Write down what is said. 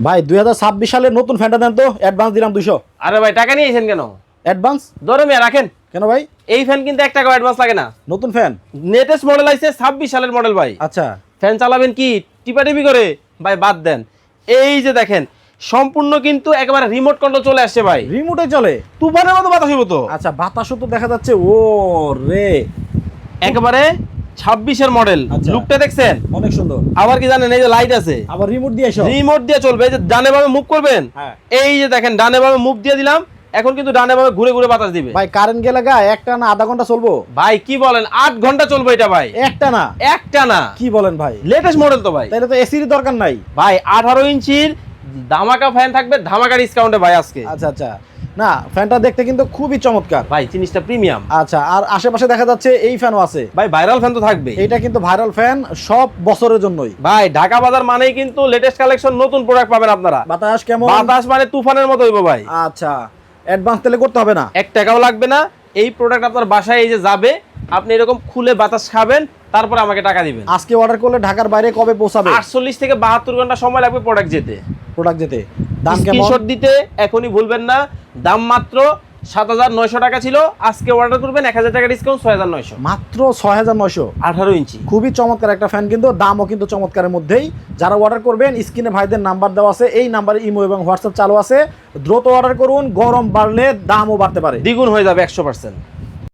ভাই 2026 সালের নতুন ফ্যানটা দেন তো, অ্যাডভান্স দিলাম 200। আরে ভাই টাকা নিয়েছেন কেন? অ্যাডভান্স ধরে মিয়া রাখেন। কেন ভাই? এই ফ্যান কিন্তু 1 টাকাও অ্যাডভান্স লাগে না। নতুন ফ্যান, লেটেস্ট মডেল আইছে 26 সালের মডেল ভাই। আচ্ছা ফ্যান চালাবেন কি টিপাটিপি করে? ভাই বাদ দেন। এই যে দেখেন সম্পূর্ণ কিন্তু একেবারে রিমোট কন্ট্রোল চলে আসছে ভাই। রিমোটে চলে? তুফানের মতো বাতাস হইব তো। আচ্ছা বাতাসও তো দেখা যাচ্ছে। ও রে, একেবারে 26 এর মডেল। আচ্ছা। লুকটা দেখছেন? অনেক সুন্দর। আবার কি জানেন এই যে লাইট আছে, আবার রিমোট দিয়ে এসো। রিমোট দিয়ে চলবে। এই যে ডানে বামে মুভ করবেন, হ্যাঁ। এই যে দেখেন ডানে বামে মুভ দিয়ে দিলাম, এখন কিন্তু ডানে বামে ঘুরে ঘুরে বাতাস দিবে। ভাই কারেন্ট গেলে গা একটা না আধা ঘন্টা চলবো? ভাই কি বলেন, 8 ঘন্টা চলবে এটা ভাই। একটা না? একটা না। কি বলেন ভাই? লেটেস্ট মডেল তো ভাই। তাহলে তো এসির দরকার নাই ভাই 18 ইঞ্চির ধামাকা ফ্যান থাকবে, ধামাকা ডিসকাউন্টে ভাই আজকে। আচ্ছা আচ্ছা, না ফ্যানটা দেখতে কিন্তু খুবই চমৎকার ভাই জিনিসটা প্রিমিয়াম। আচ্ছা, আর আশেপাশে দেখা যাচ্ছে এই ফ্যানও আছে। ভাই ভাইরাল ফ্যান তো থাকবে। এটা কিন্তু ভাইরাল ফ্যান, সব বছরের জন্যই। ভাই ঢাকা বাজার মানেই কিন্তু লেটেস্ট কালেকশন, নতুন প্রোডাক্ট পাবেন আপনারা। বাতাস কেমন? বাতাস মানে তুফানের মতো হইব ভাই। আচ্ছা, অ্যাডভান্স তাহলে করতে হবে না? 1 টাকাও লাগবে না। এই প্রোডাক্ট আপনার বাসায় এই যে যাবে, আপনি এরকম খুলে বাতাস খাবেন, তারপর আমাকে টাকা দিবেন। আজকে অর্ডার করলে ঢাকার বাইরে কবে পৌঁছাবে? 48 থেকে 72 ঘন্টা সময় লাগবে প্রোডাক্ট যেতে। প্রোডাক্ট যেতে। দাম কেমন? স্ক্রিনশট দিতে এখনই ভুলবেন না। দাম মাত্র 7900 টাকা ছিল, আজকে অর্ডার করবেন 1000 টাকা ডিসকাউন্ট 6900। মাত্র 6900। 18 ইঞ্চি। খুবই চমৎকার একটা ফ্যান, কিন্তু দামও কিন্তু চমৎকারের মধ্যেই। যারা অর্ডার করবেন স্ক্রিনে ভাইদের নাম্বার দেওয়া আছে, এই নাম্বারে ইমো এবং হোয়াটসঅ্যাপ চালু আছে। দ্রুত অর্ডার করুন, গরম বাড়লে দামও বাড়তে পারে, দ্বিগুণ হয়ে যাবে 100%।